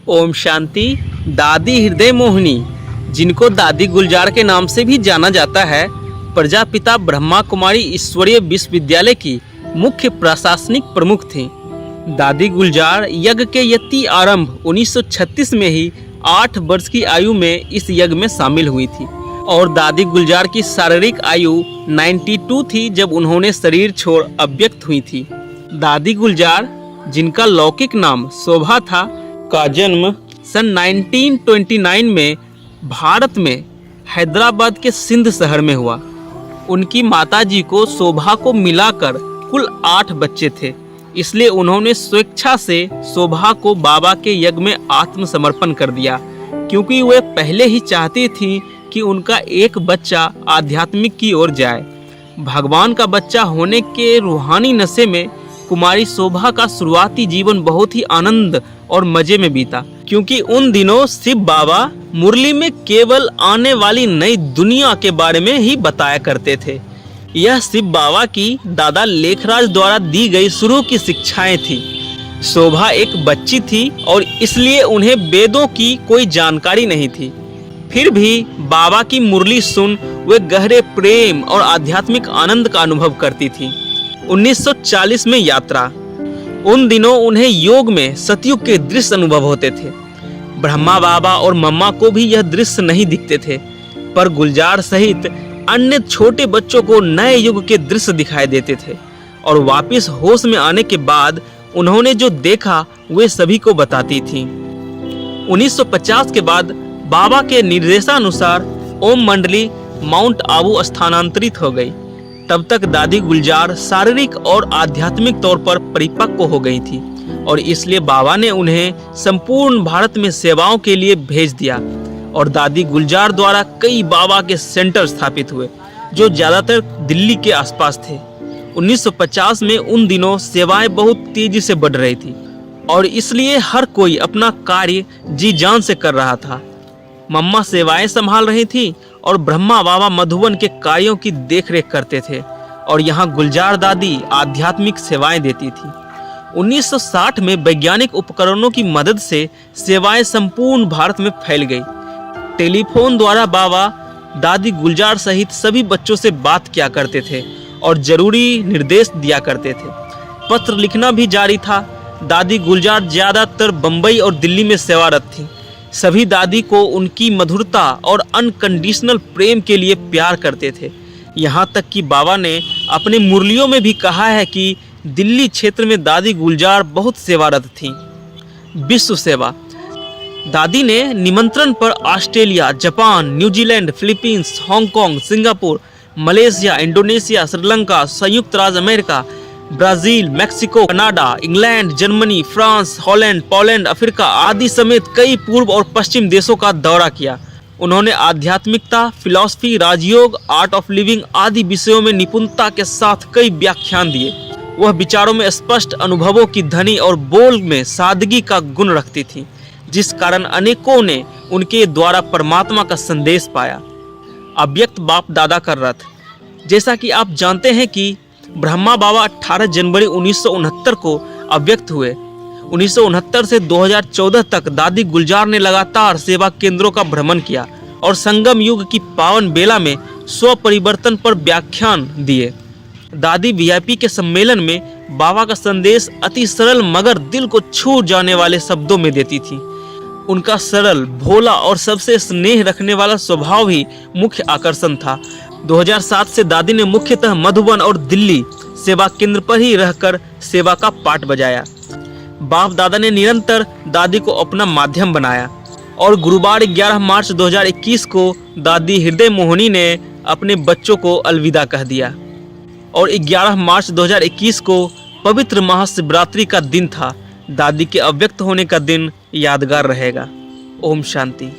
ओम शांति। दादी हृदय मोहिनी, जिनको दादी गुलजार के नाम से भी जाना जाता है, प्रजापिता ब्रह्मा कुमारी ईश्वरीय विश्वविद्यालय की मुख्य प्रशासनिक प्रमुख थीं। दादी गुलजार यज्ञ के यति आरंभ 1936 में ही 8 वर्ष की आयु में इस यज्ञ में शामिल हुई थी और दादी गुलजार की शारीरिक आयु 92 थी जब उन्होंने शरीर छोड़ अव्यक्त हुई थी। दादी गुलजार, जिनका लौकिक नाम शोभा था, का जन्म सन 1929 में भारत में हैदराबाद के सिंध शहर में हुआ। उनकी माताजी को शोभा को मिलाकर कुल 8 बच्चे थे, इसलिए उन्होंने स्वेच्छा से शोभा को बाबा के यज्ञ में आत्मसमर्पण कर दिया, क्योंकि वे पहले ही चाहती थी कि उनका एक बच्चा आध्यात्मिक की ओर जाए। भगवान का बच्चा होने के रूहानी नशे में कुमारी शोभा का शुरुआती जीवन बहुत ही आनंद और मजे में बीता, क्योंकि उन दिनों शिव बाबा मुरली में केवल आने वाली नई दुनिया के बारे में ही बताया करते थे। यह शिव बाबा की दादा लेखराज द्वारा दी गई शुरू की शिक्षाएं थी। शोभा एक बच्ची थी और इसलिए उन्हें वेदों की कोई जानकारी नहीं थी। फिर भी बाबा की मुरली सुन वे गहरे प्रेम और आध्यात्मिक आनंद का अनुभव करती थी। 1940 में यात्रा। उन दिनों उन्हें योग में सतयुग के दृश्य अनुभव होते थे। ब्रह्मा बाबा और मम्मा को भी यह दृश्य नहीं दिखते थे, पर गुलजार सहित अन्य छोटे बच्चों को नए युग के दृश्य दिखाई देते थे और वापस होश में आने के बाद उन्होंने जो देखा वे सभी को बताती थी। 1950 के बाद बाबा के निर्देशानुसार ओम मंडली माउंट आबू स्थानांतरित हो गई। तब तक दादी गुलजार शारीरिक और आध्यात्मिक तौर पर परिपक्व हो गई थी और इसलिए बाबा ने उन्हें संपूर्ण भारत में सेवाओं के लिए भेज दिया और दादी गुलजार द्वारा कई बाबा के सेंटर स्थापित हुए, जो ज्यादातर दिल्ली के आसपास थे। 1950 में उन दिनों सेवाएं बहुत तेजी से बढ़ रही थी और इसलिए हर कोई अपना कार्य जी जान से कर रहा था। मम्मा सेवाएं संभाल रही थी और ब्रह्मा बाबा मधुबन के कार्यों की देखरेख करते थे और यहाँ गुलजार दादी आध्यात्मिक सेवाएं देती थी। 1960 में वैज्ञानिक उपकरणों की मदद से सेवाएं संपूर्ण भारत में फैल गई। टेलीफोन द्वारा बाबा दादी गुलजार सहित सभी बच्चों से बात किया करते थे और जरूरी निर्देश दिया करते थे। पत्र लिखना भी जारी था। दादी गुलजार ज्यादातर बंबई और दिल्ली में सेवारत थी। सभी दादी को उनकी मधुरता और अनकंडीशनल प्रेम के लिए प्यार करते थे। यहाँ तक कि बाबा ने अपने मुरलियों में भी कहा है कि दिल्ली क्षेत्र में दादी गुलजार बहुत सेवारत थीं। विश्व सेवा। दादी ने निमंत्रण पर Australia, Japan, New Zealand, Philippines, Hong Kong, Singapore, Malaysia, Indonesia, Sri Lanka, संयुक्त राज्य America, Brazil, Mexico, Canada, England, Germany, France, Holland, Poland, Africa आदि समेत कई पूर्व और पश्चिम देशों का दौरा किया। उन्होंने आध्यात्मिकता, philosophy, rajyoga, art of living आदि विषयों में निपुणता के साथ कई व्याख्यान दिए। वह विचारों में स्पष्ट, अनुभवों की धनी और बोल में सादगी का गुण रखती थी, जिस कारण अनेकों ने उनके द्वारा परमात्मा का संदेश पाया। अव्यक्त बाप दादा का रथ। जैसा कि आप जानते हैं कि ब्रह्मा बाबा 18 जनवरी 1969 को अव्यक्त हुए। 1969 से 2014 तक दादी गुलजार ने लगातार सेवा केंद्रों का भ्रमण किया और संगम युग की पावन बेला में स्व परिवर्तन पर व्याख्यान दिए। दादी वीआईपी के सम्मेलन में बाबा का संदेश अति सरल मगर दिल को छू जाने वाले शब्दों में देती थी। उनका सरल, भोला और सबसे स्नेह रखने वाला स्वभाव ही मुख्य आकर्षण था। 2007 से दादी ने मुख्यतः मधुबन और दिल्ली सेवा केंद्र पर ही रहकर सेवा का पाठ बजाया। बाप दादा ने निरंतर दादी को अपना माध्यम बनाया और गुरुवार 11 मार्च 2021 को दादी हृदय मोहिनी ने अपने बच्चों को अलविदा कह दिया और 11 मार्च 2021 को पवित्र महाशिवरात्रि का दिन था। दादी के अव्यक्त होने का दिन यादगार रहेगा। ओम शांति।